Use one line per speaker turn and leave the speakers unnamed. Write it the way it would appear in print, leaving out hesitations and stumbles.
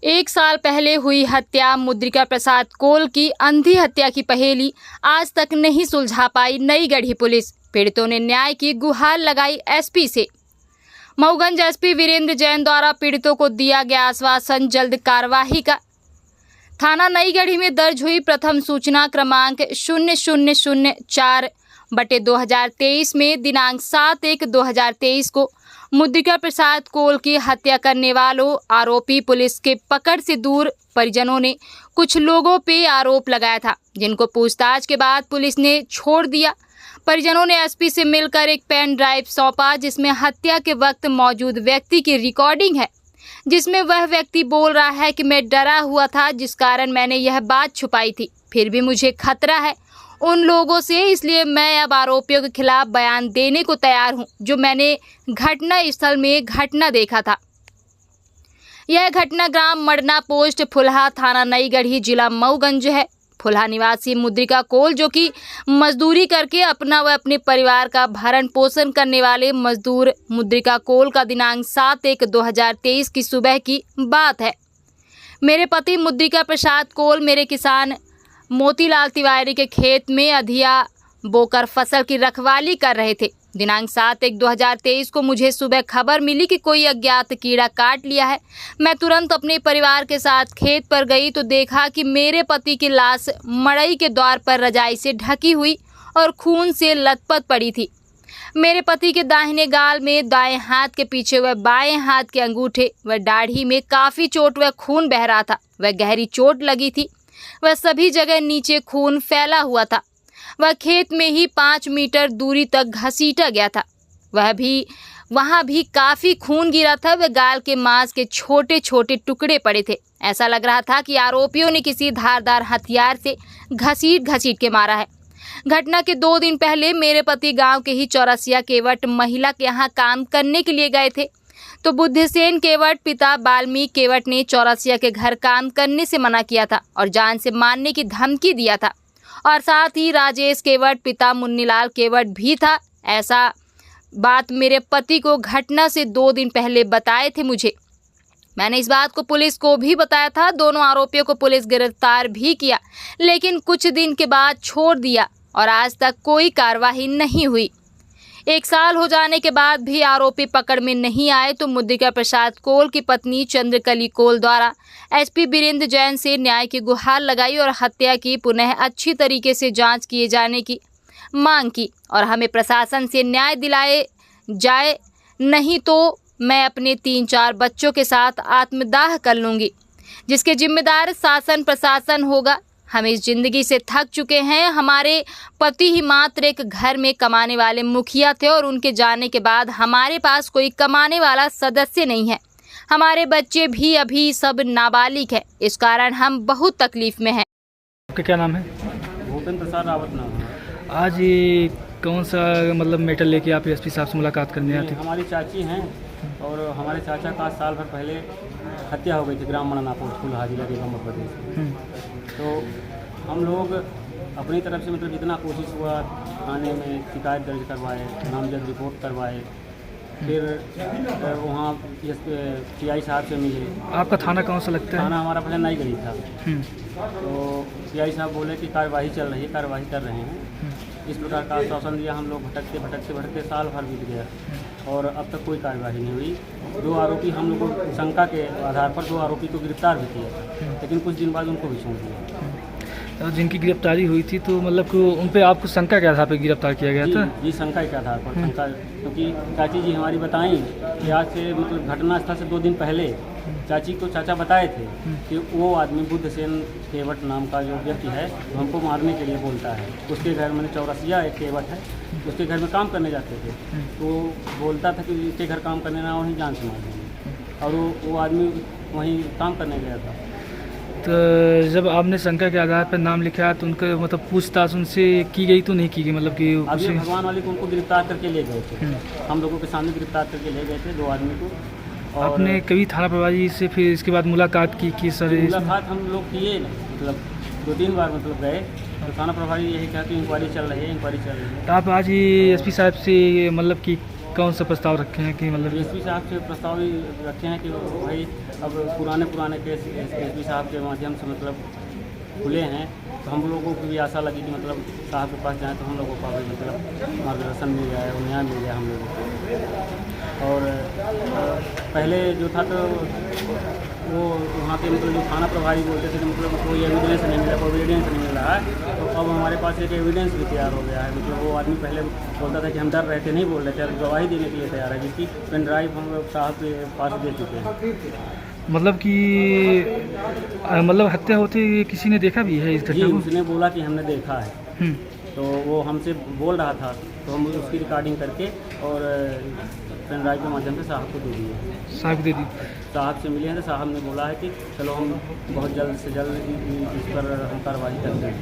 एक साल पहले हुई हत्या मुद्रिका प्रसाद कोल की अंधी हत्या की पहेली आज तक नहीं सुलझा पाई नई गढ़ी पुलिस। पीड़ितों ने न्याय की गुहार लगाई एसपी से। मऊगंज एसपी वीरेंद्र जैन द्वारा पीड़ितों को दिया गया आश्वासन जल्द कार्यवाही का। थाना नई गढ़ी में दर्ज हुई प्रथम सूचना क्रमांक 0004/2023 में दिनांक 7/1/2023 को मुद्रिका प्रसाद कोल की हत्या करने वालों आरोपी पुलिस के पकड़ से दूर परिजनों ने कुछ लोगों पे आरोप लगाया था, जिनको पूछताछ के बाद पुलिस ने छोड़ दिया। परिजनों ने एसपी से मिलकर एक पेन ड्राइव सौंपा, जिसमें हत्या के वक्त मौजूद व्यक्ति की रिकॉर्डिंग है, जिसमें वह व्यक्ति बोल रहा है कि मैं डरा हुआ था, जिस कारण मैंने यह बात छुपाई थी। फिर भी मुझे खतरा है उन लोगों से, इसलिए मैं अब आरोपियों के खिलाफ बयान देने को तैयार हूं, जो मैंने घटना स्थल में घटना देखा था। यह घटना ग्राम मडना पोस्ट फुलहा, थाना नई गढ़ी, जिला मऊगंज है। फुलहा निवासी मुद्रिका कोल, जो कि मजदूरी करके अपना व अपने परिवार का भरण पोषण करने वाले मजदूर मुद्रिका कोल का दिनांक 7/1/2023 की सुबह की बात है। मेरे पति मुद्रिका प्रसाद कोल मेरे किसान मोतीलाल तिवारी के खेत में अधिया बोकर फसल की रखवाली कर रहे थे। दिनांक 7/1/2023 को मुझे सुबह खबर मिली कि कोई अज्ञात कीड़ा काट लिया है। मैं तुरंत अपने परिवार के साथ खेत पर गई तो देखा कि मेरे पति की लाश मड़ई के द्वार पर रजाई से ढकी हुई और खून से लथपथ पड़ी थी। मेरे पति के दाहिने गाल में, दाएं हाथ के पीछे व बाएं हाथ के अंगूठे व दाढ़ी में काफ़ी चोट व खून बह रहा था। वह गहरी चोट लगी थी। वह सभी जगह नीचे खून फैला हुआ था। वह खेत में ही 5 मीटर दूरी तक घसीटा गया था। वहाँ भी काफ़ी खून गिरा था। वह गाल के मांस के छोटे छोटे टुकड़े पड़े थे। ऐसा लग रहा था कि आरोपियों ने किसी धारदार हथियार से घसीट के मारा है। घटना के 2 दिन पहले मेरे पति गांव के ही चौरसिया केवट महिला के यहाँ काम करने के लिए गए थे, तो बुद्धसेन केवट पिता बाल्मीकि केवट ने चौरसिया के घर काम करने से मना किया था और जान से मारने की धमकी दिया था। और साथ ही राजेश केवट पिता मुन्नीलाल केवट भी था। ऐसा बात मेरे पति को घटना से 2 दिन पहले बताए थे मुझे। मैंने इस बात को पुलिस को भी बताया था। दोनों आरोपियों को पुलिस गिरफ्तार भी किया, लेकिन कुछ दिन के बाद छोड़ दिया और आज तक कोई कार्रवाई नहीं हुई। 1 साल हो जाने के बाद भी आरोपी पकड़ में नहीं आए, तो मुद्रिका प्रसाद कोल की पत्नी चंद्रकली कोल द्वारा एसपी वीरेंद्र जैन से न्याय की गुहार लगाई और हत्या की पुनः अच्छी तरीके से जांच किए जाने की मांग की और हमें प्रशासन से न्याय दिलाए जाए, नहीं तो मैं अपने 3-4 बच्चों के साथ आत्मदाह कर लूँगी, जिसके जिम्मेदार शासन प्रशासन होगा। हम इस जिंदगी से थक चुके हैं। हमारे पति ही मात्र एक घर में कमाने वाले मुखिया थे और उनके जाने के बाद हमारे पास कोई कमाने वाला सदस्य नहीं है। हमारे बच्चे भी अभी सब नाबालिग हैं। इस कारण हम बहुत तकलीफ में हैं।
आपका क्या नाम है?
भूपेंद्र प्रसाद रावत नाम है।
आज ये कौन सा मतलब मैटर लेके आप एसपी साहब से मुलाकात करने आए थे?
हमारी चाची हैं और हमारे चाचा का साल भर पहले हत्या हो गई थी ग्राम मडनापुर फुलहा, जिला के मध्य प्रदेश में। तो हम लोग अपनी तरफ से मतलब जितना कोशिश हुआ, थाने में शिकायत दर्ज करवाए, नामजद रिपोर्ट करवाए, फिर वहाँ PI साहब से मिले।
आपका थाना कौन सा लगता है?
थाना हमारा पहले नई गढ़ी था। तो PI साहब बोले कि कार्यवाही चल रही है, कार्यवाही कर रहे हैं। इस प्रकार का आश्वासन दिया। हम लोग भटकते साल भर बीत गया और अब तक कोई कार्यवाही नहीं हुई। 2 आरोपी हम लोगों को शंका के आधार पर 2 आरोपी को गिरफ्तार भी किया, लेकिन कुछ दिन बाद उनको भी छोड़ दिया।
जिनकी गिरफ्तारी हुई थी तो मतलब कि उन पे आपको शंका के आधार पर गिरफ्तार किया गया था?
जी, शंका के आधार पर। शंका क्योंकि चाची जी हमारी बताई कि आज से मतलब घटनास्थल से 2 दिन पहले चाची को चाचा बताए थे कि वो आदमी बुद्धसेन केवट नाम का जो व्यक्ति है हमको मारने के लिए बोलता है। उसके घर में चौरसिया एक केवट है, उसके घर में काम करने जाते थे। तो बोलता था कि उसके घर काम करने ना, वहीं जान से मार देंगे। और वो आदमी वहीं काम करने गया था।
तो जब आपने शंका के आधार पर नाम लिखा तो उनके मतलब पूछताछ उनसे की गई तो नहीं की गई? मतलब कि
अभी भगवान वाले को उनको गिरफ्तार करके ले गए थे। हम लोगों के सामने गिरफ्तार करके ले गए थे 2 आदमी को। और
आपने कभी थाना प्रभारी से फिर इसके बाद मुलाकात की सर?
मुलाकात हम लोग किए, मतलब 2-3 बार मतलब गए। तो थाना प्रभारी यही कहा कि इंक्वायरी चल रही है, इंक्वायरी चल रही है।
तो आप आज ही एसपी साहब से मतलब कि कौन सा प्रस्ताव रखे हैं कि मतलब
एसपी साहब से प्रस्ताव भी रखे हैं कि भाई अब पुराने केस एसपी साहब के माध्यम से मतलब खुले हैं, तो हम लोगों को भी आशा लगी कि मतलब साहब के पास जाएँ तो हम लोगों को भी मतलब मार्गदर्शन मिल जाए और न्याय मिल जाए हम लोगों को। और पहले जो था तो वो वहाँ के मतलब जो थाना प्रभारी बोलते थे कि मतलब कोई एविडेंस नहीं मिला, कोई एविडेंस नहीं मिल रहा है, तो अब हमारे पास एक एविडेंस भी तैयार हो गया है। मतलब वो आदमी पहले बोलता था कि हम डर रहे थे, नहीं बोल रहे थे, अब गवाही देने के लिए तैयार है, जिसकी पेन ड्राइव हम लोग साहब के पास दे चुके हैं।
मतलब कि मतलब हत्या होते किसी ने देखा भी है इस
जी,
घटना को?
उसने बोला कि हमने देखा है,
हम्म,
तो वो हमसे बोल रहा था, तो हम उसकी रिकॉर्डिंग करके और पेन ड्राइव के माध्यम से साहब को दे दिए।
साहब दे दी।
साहब से मिले हैं तो साहब ने बोला है कि चलो हम बहुत जल्द से जल्द इस पर हम कार्रवाई करते हैं।